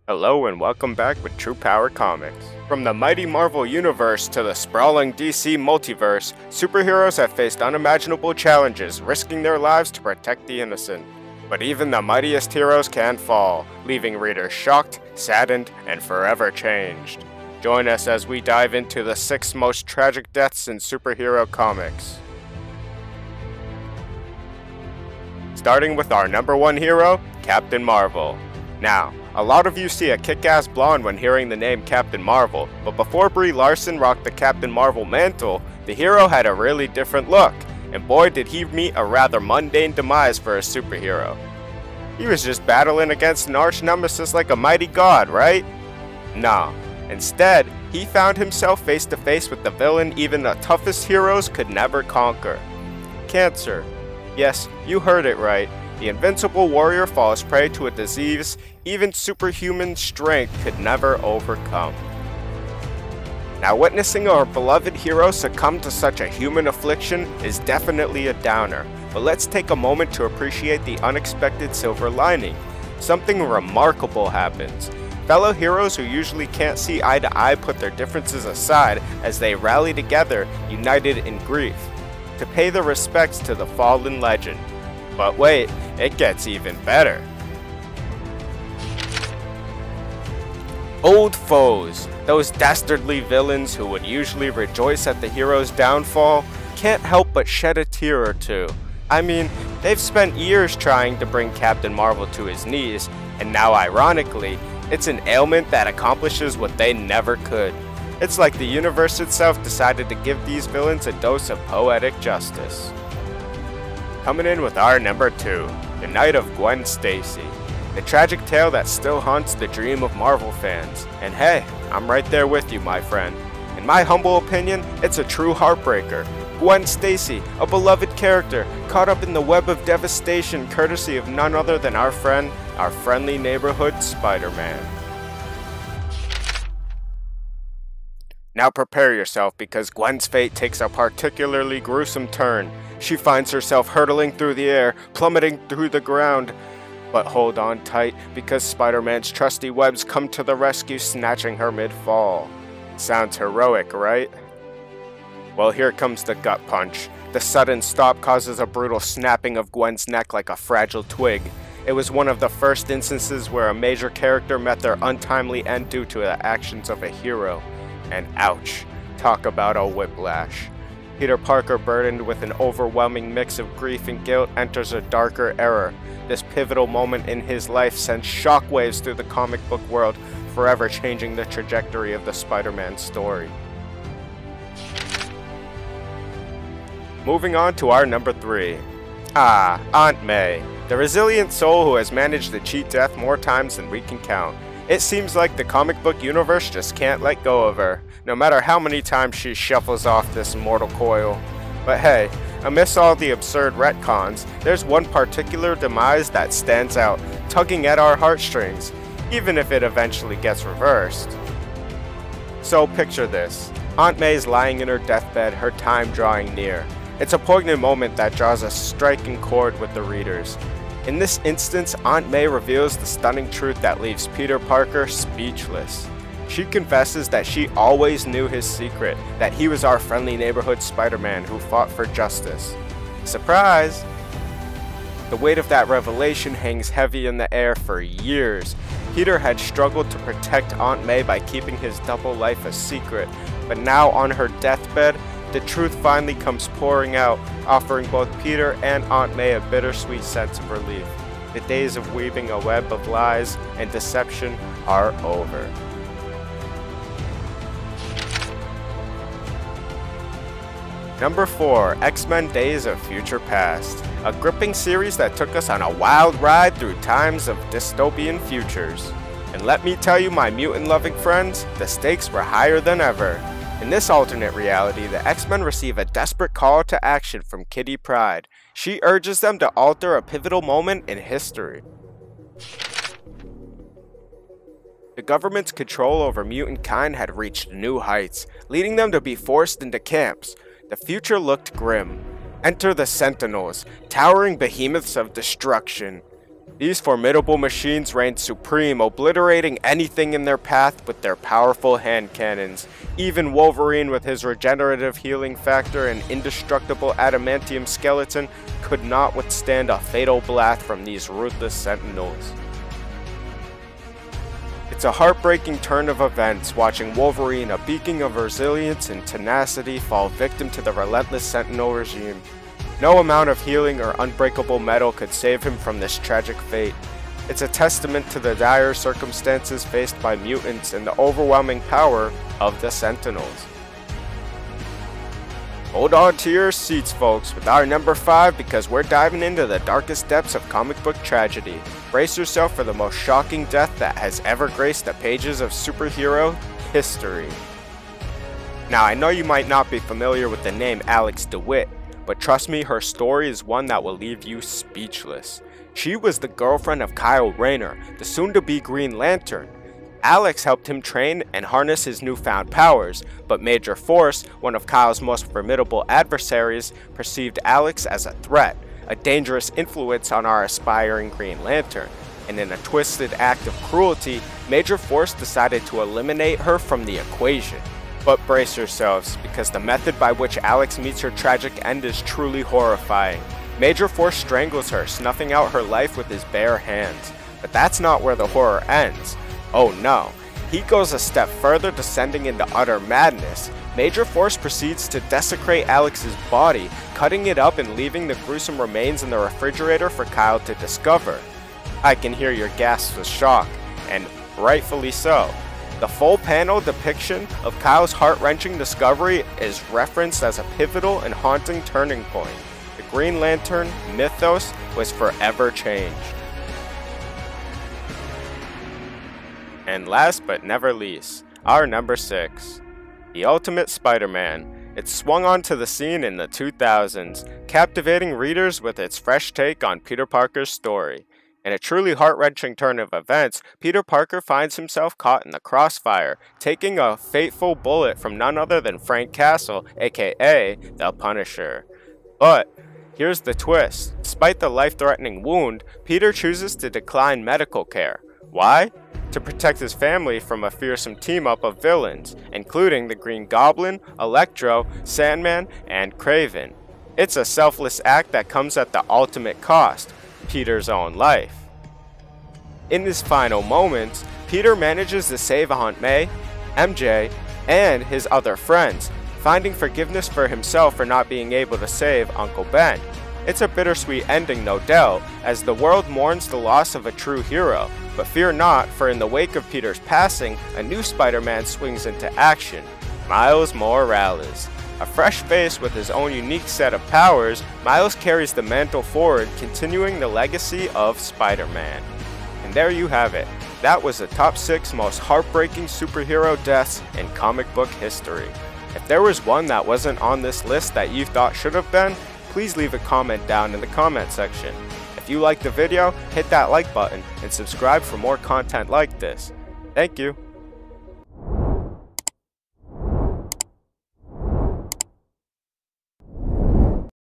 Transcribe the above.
Hello and welcome back with True Power Comics. From the mighty Marvel Universe to the sprawling DC multiverse, superheroes have faced unimaginable challenges, risking their lives to protect the innocent. But even the mightiest heroes can fall, leaving readers shocked, saddened, and forever changed. Join us as we dive into the 6 most tragic deaths in superhero comics. Starting with our number 1 hero, Captain Marvel. Now, a lot of you see a kick-ass blonde when hearing the name Captain Marvel, but before Brie Larson rocked the Captain Marvel mantle, the hero had a really different look, and boy did he meet a rather mundane demise for a superhero. He was just battling against an arch nemesis like a mighty god, right? Nah, instead, he found himself face to face with the villain even the toughest heroes could never conquer. Cancer. Yes, you heard it right. The invincible warrior falls prey to a disease even superhuman strength could never overcome. Now, witnessing our beloved hero succumb to such a human affliction is definitely a downer, but let's take a moment to appreciate the unexpected silver lining. Something remarkable happens. Fellow heroes who usually can't see eye to eye put their differences aside as they rally together, united in grief, to pay their respects to the fallen legend. But wait, it gets even better. Old foes, those dastardly villains who would usually rejoice at the hero's downfall, can't help but shed a tear or two. I mean, they've spent years trying to bring Captain Marvel to his knees, and now ironically, it's an ailment that accomplishes what they never could. It's like the universe itself decided to give these villains a dose of poetic justice. Coming in with our number 2, the Night of Gwen Stacy. The tragic tale that still haunts the dream of Marvel fans. And hey, I'm right there with you, my friend. In my humble opinion, it's a true heartbreaker. Gwen Stacy, a beloved character, caught up in the web of devastation courtesy of none other than our friend, our friendly neighborhood SpiderMan. Now prepare yourself because Gwen's fate takes a particularly gruesome turn. She finds herself hurtling through the air, plummeting through the ground. But hold on tight, because Spider-Man's trusty webs come to the rescue, snatching her mid-fall. Sounds heroic, right? Well, here comes the gut punch. The sudden stop causes a brutal snapping of Gwen's neck like a fragile twig. It was one of the first instances where a major character met their untimely end due to the actions of a hero. And ouch, talk about a whiplash. Peter Parker, burdened with an overwhelming mix of grief and guilt, enters a darker era. This pivotal moment in his life sends shockwaves through the comic book world, forever changing the trajectory of the Spider-Man story. Moving on to our number 3. Aunt May, the resilient soul who has managed to cheat death more times than we can count. It seems like the comic book universe just can't let go of her, no matter how many times she shuffles off this mortal coil. But hey, amidst all the absurd retcons, there's one particular demise that stands out, tugging at our heartstrings, even if it eventually gets reversed. So picture this. Aunt May's lying in her deathbed, her time drawing near. It's a poignant moment that draws a striking chord with the readers. In this instance, Aunt May reveals the stunning truth that leaves Peter Parker speechless. She confesses that she always knew his secret, that he was our friendly neighborhood Spider-Man who fought for justice. Surprise! The weight of that revelation hangs heavy in the air for years. Peter had struggled to protect Aunt May by keeping his double life a secret, but now on her deathbed, the truth finally comes pouring out, offering both Peter and Aunt May a bittersweet sense of relief. The days of weaving a web of lies and deception are over. Number 4, X-Men Days of Future Past. A gripping series that took us on a wild ride through times of dystopian futures. And let me tell you, my mutant-loving friends, the stakes were higher than ever. In this alternate reality, the X-Men receive a desperate call to action from Kitty Pryde. She urges them to alter a pivotal moment in history. The government's control over mutant kind had reached new heights, leading them to be forced into camps. The future looked grim. Enter the Sentinels, towering behemoths of destruction. These formidable machines reigned supreme, obliterating anything in their path with their powerful hand cannons. Even Wolverine, with his regenerative healing factor and indestructible adamantium skeleton, could not withstand a fatal blast from these ruthless Sentinels. It's a heartbreaking turn of events watching Wolverine, a beacon of resilience and tenacity, fall victim to the relentless Sentinel regime. No amount of healing or unbreakable metal could save him from this tragic fate. It's a testament to the dire circumstances faced by mutants and the overwhelming power of the Sentinels. Hold on to your seats, folks, with our number 5, because we're diving into the darkest depths of comic book tragedy. Brace yourself for the most shocking death that has ever graced the pages of superhero history. Now, I know you might not be familiar with the name Alex DeWitt, but trust me, her story is one that will leave you speechless. She was the girlfriend of Kyle Rayner, the soon-to-be Green Lantern. Alex helped him train and harness his newfound powers, but Major Force, one of Kyle's most formidable adversaries, perceived Alex as a threat, a dangerous influence on our aspiring Green Lantern. And in a twisted act of cruelty, Major Force decided to eliminate her from the equation. But brace yourselves, because the method by which Alex meets her tragic end is truly horrifying. Major Force strangles her, snuffing out her life with his bare hands. But that's not where the horror ends. Oh no, he goes a step further, descending into utter madness. Major Force proceeds to desecrate Alex's body, cutting it up and leaving the gruesome remains in the refrigerator for Kyle to discover. I can hear your gasps of shock, and rightfully so. The full panel depiction of Kyle's heart-wrenching discovery is referenced as a pivotal and haunting turning point. The Green Lantern mythos was forever changed. And last but never least, our number 6. The Ultimate Spider-Man. It swung onto the scene in the 2000s, captivating readers with its fresh take on Peter Parker's story. In a truly heart-wrenching turn of events, Peter Parker finds himself caught in the crossfire, taking a fateful bullet from none other than Frank Castle, aka the Punisher. But here's the twist. Despite the life-threatening wound, Peter chooses to decline medical care. Why? To protect his family from a fearsome team-up of villains, including the Green Goblin, Electro, Sandman, and Kraven. It's a selfless act that comes at the ultimate cost: Peter's own life. In his final moments, Peter manages to save Aunt May, MJ, and his other friends, finding forgiveness for himself for not being able to save Uncle Ben. It's a bittersweet ending, no doubt, as the world mourns the loss of a true hero. But fear not, for in the wake of Peter's passing, a new Spider-Man swings into action: Miles Morales. A fresh face with his own unique set of powers, Miles carries the mantle forward, continuing the legacy of Spider-Man. And there you have it. That was the top 6 most heartbreaking superhero deaths in comic book history. If there was one that wasn't on this list that you thought should have been, please leave a comment down in the comment section. If you liked the video, hit that like button and subscribe for more content like this. Thank you.